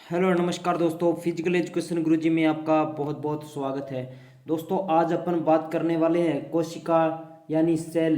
Hello नमस्कार दोस्तों, physical education गुरुजी में आपका बहुत बहुत स्वागत है। दोस्तों आज अपन बात करने वाले हैं कोशिका यानी सेल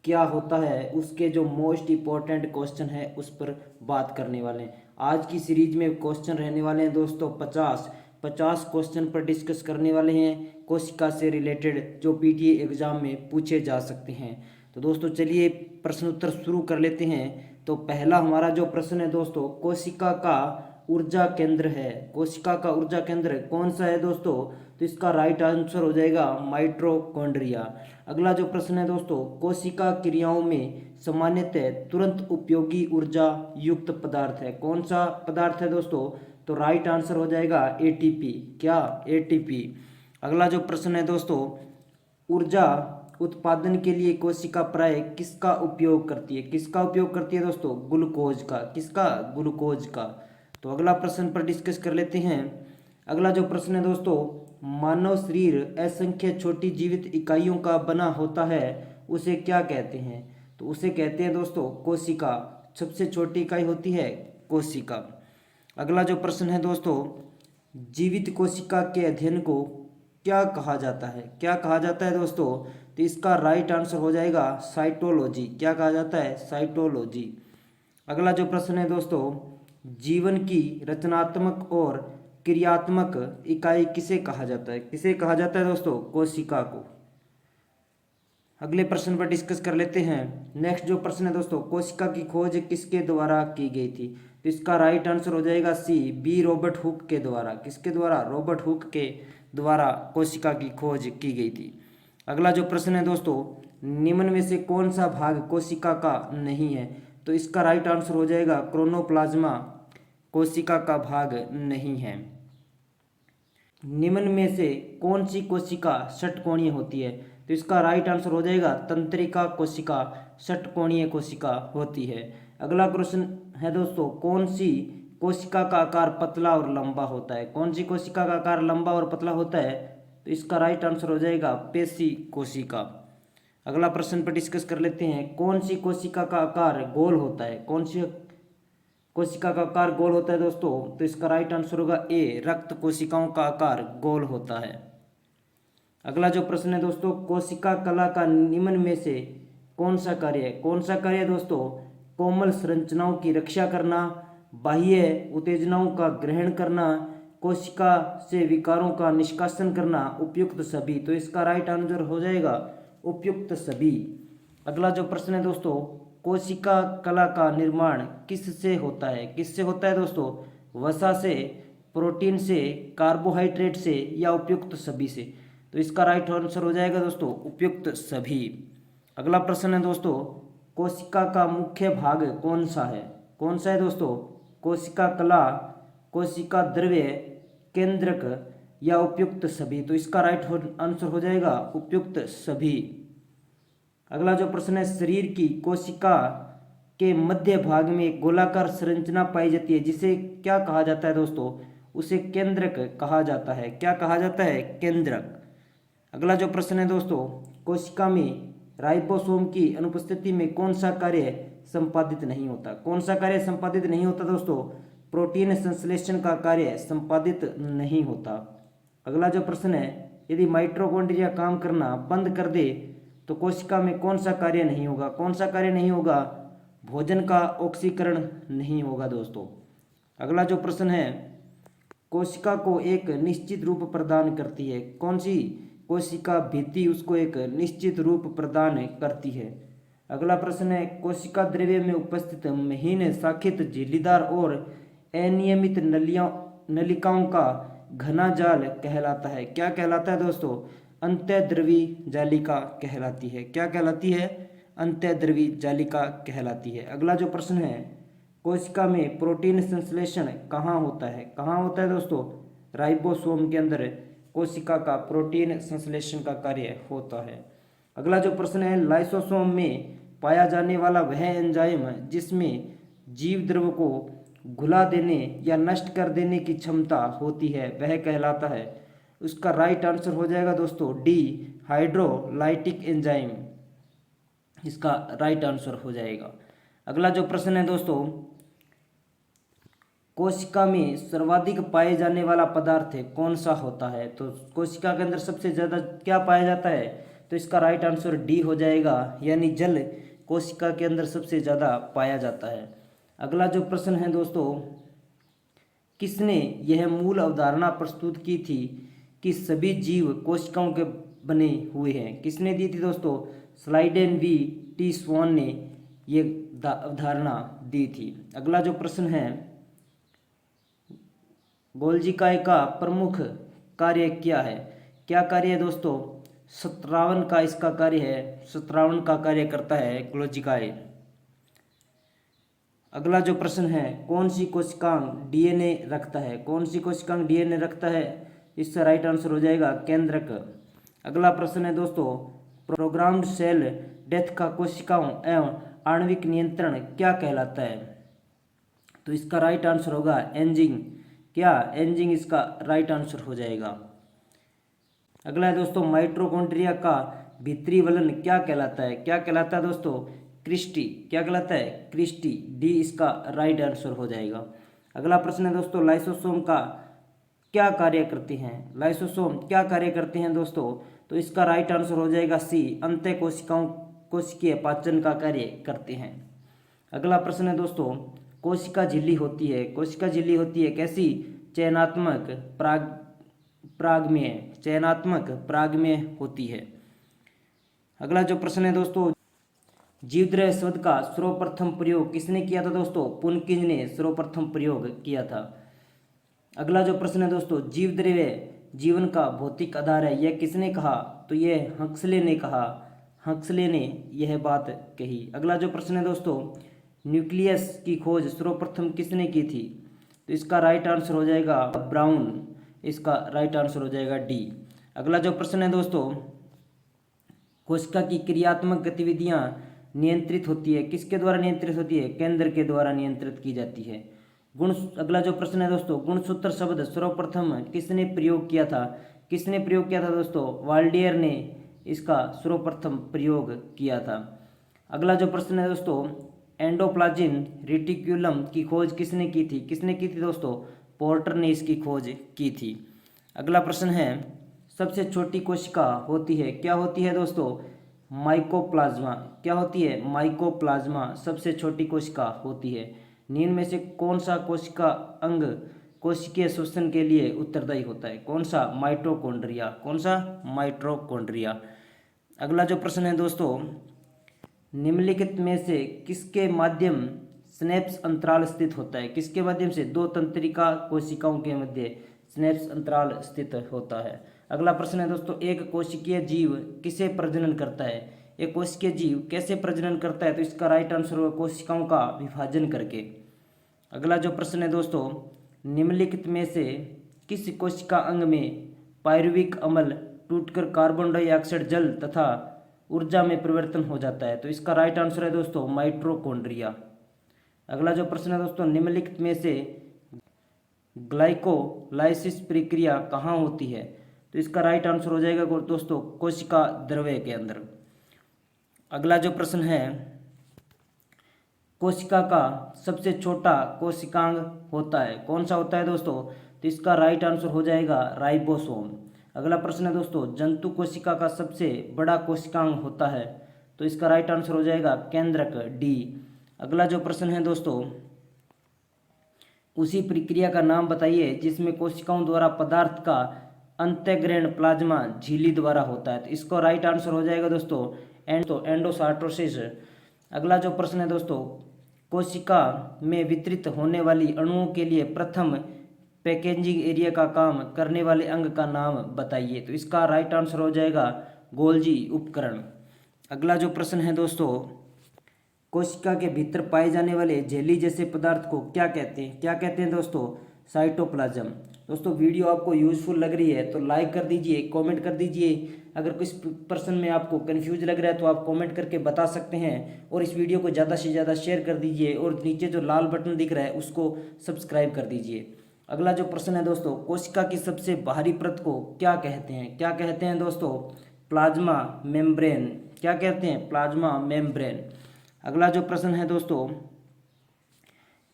क्या होता है, उसके जो मोस्ट इम्पोर्टेंट क्वेश्चन है उस पर बात करने वाले हैं। आज की सीरीज में क्वेश्चन रहने वाले हैं दोस्तों 50 क्वेश्चन पर डिस्कस करने वाले हैं कोशिका से रिलेटेड, जो पीटीए एग्जाम में पूछे जा सकते हैं। तो दोस्तों चलिए प्रश्न उत्तर शुरू कर लेते हैं। तो पहला हमारा जो प्रश्न है दोस्तों, कोशिका का ऊर्जा केंद्र है। कोशिका का ऊर्जा केंद्र कौन सा है दोस्तों? तो इसका राइट आंसर हो जाएगा माइटोकॉन्ड्रिया। अगला जो प्रश्न है दोस्तों, कोशिका क्रियाओं में सामान्यतः तुरंत उपयोगी ऊर्जा युक्त पदार्थ है। कौन सा पदार्थ है दोस्तों? तो राइट आंसर हो जाएगा एटीपी। क्या? एटीपी। अगला जो प्रश्न है दोस्तों, ऊर्जा उत्पादन के लिए कोशिका प्राय किसका उपयोग करती है? किसका उपयोग करती है दोस्तों? ग्लूकोज का। किसका? ग्लूकोज का। तो अगला प्रश्न पर डिस्कस कर लेते हैं। अगला जो प्रश्न है दोस्तों, मानव शरीर असंख्य छोटी जीवित इकाइयों का बना होता है, उसे क्या कहते हैं? तो उसे कहते हैं दोस्तों कोशिका। सबसे छोटी इकाई होती है कोशिका। अगला जो प्रश्न है दोस्तों, जीवित कोशिका के अध्ययन को क्या कहा जाता है? क्या कहा जाता है दोस्तों? तो इसका राइट आंसर हो जाएगा साइटोलॉजी। क्या कहा जाता है? साइटोलॉजी। अगला जो प्रश्न है दोस्तों, जीवन की रचनात्मक और क्रियात्मक इकाई किसे कहा जाता है? किसे कहा जाता है दोस्तों? कोशिका को। अगले प्रश्न पर डिस्कस कर लेते हैं। नेक्स्ट जो प्रश्न है दोस्तों, कोशिका की खोज किसके द्वारा की गई थी? तो इसका राइट आंसर हो जाएगा सी, बी रॉबर्ट हुक के द्वारा। किसके द्वारा? रॉबर्ट हुक के द्वारा कोशिका की खोज की गई थी। अगला जो प्रश्न है दोस्तों, निम्न में से कौन सा भाग कोशिका का नहीं है? तो इसका राइट आंसर हो जाएगा क्रोनोप्लाज्मा कोशिका का भाग नहीं है। निम्न में से कौन सी कोशिका षटकोणीय होती है? तो इसका राइट आंसर हो जाएगा तंत्रिका कोशिका षटकोणीय कोशिका होती है। अगला क्वेश्चन है दोस्तों, कौन सी कोशिका का आकार पतला और लंबा होता है? कौन सी कोशिका का आकार लंबा और पतला होता है? तो इसका राइट आंसर हो जाएगा पेशी कोशिका। अगला प्रश्न पर डिस्कस कर लेते हैं। कौन सी कोशिका का आकार गोल होता है? कौन सी कोशिका का आकार गोल होता है दोस्तों? तो इसका राइट आंसर होगा ए, रक्त कोशिकाओं का आकार गोल होता है। अगला जो प्रश्न है दोस्तों, कोशिका कला का निम्न में से कौन सा कार्य है? कौन सा कार्य है दोस्तों? कोमल संरचनाओं की रक्षा करना, बाह्य उत्तेजनाओं का ग्रहण करना, कोशिका से विकारों का निष्कासन करना, उपयुक्त सभी। तो इसका राइट आंसर हो जाएगा उपयुक्त सभी। अगला जो प्रश्न है दोस्तों, कोशिका कला का निर्माण किससे होता है? किससे होता है दोस्तों? वसा से, प्रोटीन से, कार्बोहाइड्रेट से या उपयुक्त सभी से। तो इसका राइट आंसर हो जाएगा दोस्तों उपयुक्त सभी। अगला प्रश्न है दोस्तों, कोशिका का मुख्य भाग कौन सा है? कौन सा है दोस्तों? कोशिका कला, कोशिका द्रव्य, केंद्रक या उपयुक्त सभी। तो इसका राइट आंसर हो जाएगा उपयुक्त सभी। अगला जो प्रश्न है, शरीर की कोशिका के मध्य भाग में एक गोलाकार संरचना पाई जाती है, जिसे क्या कहा जाता है दोस्तों? उसे केंद्रक कहा जाता है। क्या कहा जाता है? केंद्रक। अगला जो प्रश्न है दोस्तों, कोशिका में राइबोसोम की अनुपस्थिति में कौन सा कार्य संपादित नहीं होता? कौन सा कार्य संपादित नहीं होता दोस्तों? प्रोटीन संश्लेषण का कार्य संपादित नहीं होता। अगला जो प्रश्न है, यदि माइटोकॉन्ड्रिया काम करना बंद कर दे तो कोशिका में कौन सा कार्य नहीं होगा? कौन सा कार्य नहीं होगा? भोजन का ऑक्सीकरण नहीं होगा दोस्तों। अगला जो प्रश्न है, कोशिका को एक निश्चित रूप प्रदान करती है। कौन सी कोशिका भित्ति उसको एक निश्चित रूप प्रदान करती है? अगला प्रश्न है, कोशिका द्रव्य में उपस्थित महीन शाखित झिल्लीदार और अनियमित नलिकाओं का घना जाल कहलाता है। क्या कहलाता है दोस्तों? अंतःद्रवी जालिका कहलाती है। क्या कहलाती है? अंतःद्रवी जालिका कहलाती है। अगला जो प्रश्न है, कोशिका में प्रोटीन संश्लेषण कहाँ होता है? कहाँ होता है दोस्तों? राइबोसोम के अंदर कोशिका का प्रोटीन संश्लेषण का कार्य होता है। अगला जो प्रश्न है, लाइसोसोम में पाया जाने वाला वह एंजाइम जिसमें जीव द्रव को घुला देने या नष्ट कर देने की क्षमता होती है, वह कहलाता है। उसका राइट आंसर हो जाएगा दोस्तों डी, हाइड्रोलाइटिक एंजाइम। इसका राइट आंसर हो जाएगा। अगला जो प्रश्न है दोस्तों, कोशिका में सर्वाधिक पाए जाने वाला पदार्थ है कौन सा होता है? तो कोशिका के अंदर सबसे ज़्यादा क्या पाया जाता है? तो इसका राइट आंसर डी हो जाएगा, यानी जल कोशिका के अंदर सबसे ज़्यादा पाया जाता है। अगला जो प्रश्न है दोस्तों, किसने यह मूल अवधारणा प्रस्तुत की थी कि सभी जीव कोशिकाओं के बने हुए हैं? किसने दी थी दोस्तों? स्लाइडेन वी टी स्वान ने ये अवधारणा दी थी। अगला जो प्रश्न है, गोल्जी का प्रमुख कार्य क्या है? क्या कार्य है दोस्तों? स्त्रावन का इसका कार्य है, स्त्रावन का कार्य करता है गोल्जिकाय। अगला जो प्रश्न है, कौन सी कोशिकांग डीएनए रखता है? कौन सी कोशिकांग डीएनए रखता है? इसका राइट आंसर हो जाएगा केंद्रक। अगला प्रश्न है दोस्तों, प्रोग्राम्ड सेल डेथ का कोशिकाओं एवं आणविक नियंत्रण क्या कहलाता है? तो इसका राइट आंसर होगा एंजिंग। क्या एंजिंग इसका राइट आंसर हो जाएगा। अगला है दोस्तों, माइटोकॉन्ड्रिया का भीतरी वलन क्या कहलाता है? क्या कहलाता है दोस्तों? क्रिस्टी। क्या कहलाता है? क्रिस्टी। डी इसका राइट आंसर हो जाएगा। अगला प्रश्न है दोस्तों, लाइसोसोम का क्या कार्य करते हैं? लाइसोसोम क्या कार्य करते हैं दोस्तों? तो इसका राइट आंसर हो जाएगा सी, अंतः कोशिकाओं कोशिकीय पाचन का कार्य करते हैं। अगला प्रश्न है दोस्तों, कोशिका झिल्ली होती है। कोशिका झिल्ली होती है कैसी? चयनात्मक परागमेय, चयनात्मक परागमेय होती है। अगला जो प्रश्न है दोस्तों, जीवद्रव्य शब्द का सर्वप्रथम प्रयोग किसने किया था दोस्तों? पुनकिंज ने सर्वप्रथम प्रयोग किया था। अगला जो प्रश्न है दोस्तों, जीवद्रव्य जीवन का भौतिक आधार है, यह किसने कहा? तो यह हक्सले ने कहा, हक्सले ने यह बात कही। अगला जो प्रश्न है दोस्तों, न्यूक्लियस की खोज सर्वप्रथम किसने की थी? तो इसका राइट आंसर हो जाएगा ब्राउन। इसका राइट आंसर हो जाएगा डी। अगला जो प्रश्न है दोस्तों, कोशिका की क्रियात्मक गतिविधियां नियंत्रित होती है, किसके द्वारा नियंत्रित होती है? केंद्र के द्वारा नियंत्रित की जाती है। गुण। अगला जो प्रश्न है दोस्तों, गुणसूत्र शब्द सर्वप्रथम किसने प्रयोग किया था? किसने प्रयोग किया था दोस्तों? वाल्डियर ने इसका सर्वप्रथम प्रयोग किया था। अगला जो प्रश्न है दोस्तों, एंडोप्लाज्म रेटिकुलम की खोज किसने की थी? किसने की थी दोस्तों? पोर्टर ने इसकी खोज की थी। अगला प्रश्न है, सबसे छोटी कोशिका होती है, क्या होती है दोस्तों? माइकोप्लाज्मा। क्या होती है? माइकोप्लाज्मा सबसे छोटी कोशिका होती है। निम्न में से कौन सा कोशिका अंग कोशिकीय श्वसन के लिए उत्तरदायी होता है? कौन सा? माइटोकॉन्ड्रिया। कौन सा? माइटोकॉन्ड्रिया। अगला जो प्रश्न है दोस्तों, निम्नलिखित में से किसके माध्यम स्नेप्स अंतराल स्थित होता है? किसके माध्यम से? दो तंत्रिका कोशिकाओं के मध्य स्नेप्स अंतराल स्थित होता है। अगला प्रश्न है दोस्तों, एक कोशिकीय जीव किसे प्रजनन करता है? एक कोशिकीय जीव कैसे प्रजनन करता है? तो इसका राइट आंसर होगा कोशिकाओं का विभाजन करके। अगला जो प्रश्न है दोस्तों, निम्नलिखित में से किस कोशिका अंग में पायरुविक अम्ल टूटकर कार्बन डाइऑक्साइड जल तथा ऊर्जा में परिवर्तन हो जाता है? तो इसका राइट आंसर है दोस्तों माइटोकॉन्ड्रिया। अगला जो प्रश्न है दोस्तों, निम्नलिखित में से ग्लाइकोलाइसिस प्रक्रिया कहाँ होती है? तो इसका राइट आंसर हो जाएगा दोस्तों कोशिका द्रव्य के अंदर। अगला जो प्रश्न है, कोशिका का सबसे छोटा कोशिकांग होता है, कौन सा होता है दोस्तों? तो इसका राइट आंसर हो जाएगा राइबोसोम। अगला प्रश्न है दोस्तों, जंतु कोशिका का सबसे बड़ा कोशिकांग होता है, तो इसका राइट आंसर हो जाएगा केंद्रक डी। अगला जो प्रश्न है दोस्तों, उसी प्रक्रिया का नाम बताइए जिसमें कोशिकाओं द्वारा पदार्थ का अंतःग्रहण प्लाज्मा झिल्ली द्वारा होता है। तो इसको राइट आंसर हो जाएगा दोस्तों एंडोसाइटोसिस। अगला जो प्रश्न है दोस्तों, कोशिका में वितरित होने वाली अणुओं के लिए प्रथम पैकेजिंग एरिया का काम करने वाले अंग का नाम बताइए। तो इसका राइट आंसर हो जाएगा गोल्जी उपकरण। अगला जो प्रश्न है दोस्तों, कोशिका के भीतर पाए जाने वाले झिल्ली जैसे पदार्थ को क्या कहते हैं? क्या कहते हैं दोस्तों? साइटोप्लाज्म। दोस्तों वीडियो आपको यूजफुल लग रही है तो लाइक कर दीजिए, कमेंट कर दीजिए। अगर कुछ प्रश्न में आपको कंफ्यूज लग रहा है तो आप कमेंट करके बता सकते हैं, और इस वीडियो को ज़्यादा से ज़्यादा शेयर कर दीजिए, और नीचे जो लाल बटन दिख रहा है उसको सब्सक्राइब कर दीजिए। अगला जो प्रश्न है दोस्तों, कोशिका की सबसे बाहरी परत को क्या कहते हैं? क्या कहते हैं दोस्तों? Plasma membrane. क्या कहते हैं? Plasma membrane. अगला जो प्रश्न है दोस्तों,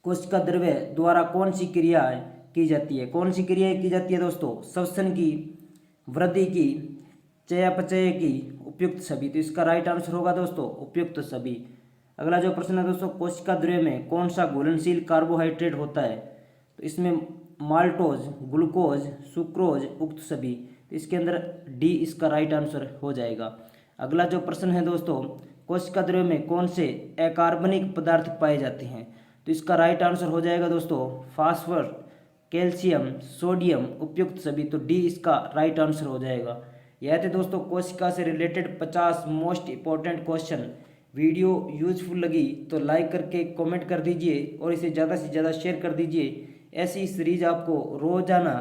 कोशिका द्रव्य द्वारा कौन सी क्रिया की जाती है? कौन सी क्रियाएं की जाती है दोस्तों? श्वसन की, वृद्धि की, चयापचय की, उपयुक्त सभी। तो इसका राइट आंसर होगा दोस्तों उपयुक्त सभी। अगला जो प्रश्न है दोस्तों, कोशिका द्रव्य में कौन सा घुलनशील कार्बोहाइड्रेट होता है? तो इसमें माल्टोज, ग्लूकोज, सुक्रोज, उक्त सभी। तो इसके अंदर डी इसका राइट आंसर हो जाएगा। अगला जो प्रश्न है दोस्तों, कोशिका द्रव्य में कौन से अकार्बनिक पदार्थ पाए जाते हैं? तो इसका राइट आंसर हो जाएगा दोस्तों फास्फोर, कैल्शियम, सोडियम, उपयुक्त सभी। तो डी इसका राइट आंसर हो जाएगा। यह थे दोस्तों कोशिका से related 50 most important question. Video useful लगी तो लाइक करके कमेंट कर दीजिए और इसे ज़्यादा से ज़्यादा शेयर कर दीजिए। ऐसी सीरीज आपको रोज़ाना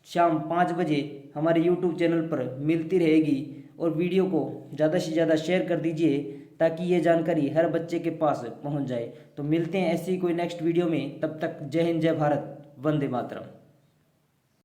शाम 5 बजे हमारे यूट्यूब चैनल पर मिलती रहेगी। और वीडियो को ज़्यादा से ज़्यादा शेयर कर दीजिए ताकि ये जानकारी हर बच्चे के पास पहुंच जाए। तो मिलते हैं ऐसी कोई नेक्स्ट वीडियो में, तब तक जय हिंद, जय भारत, वंदे मातरम।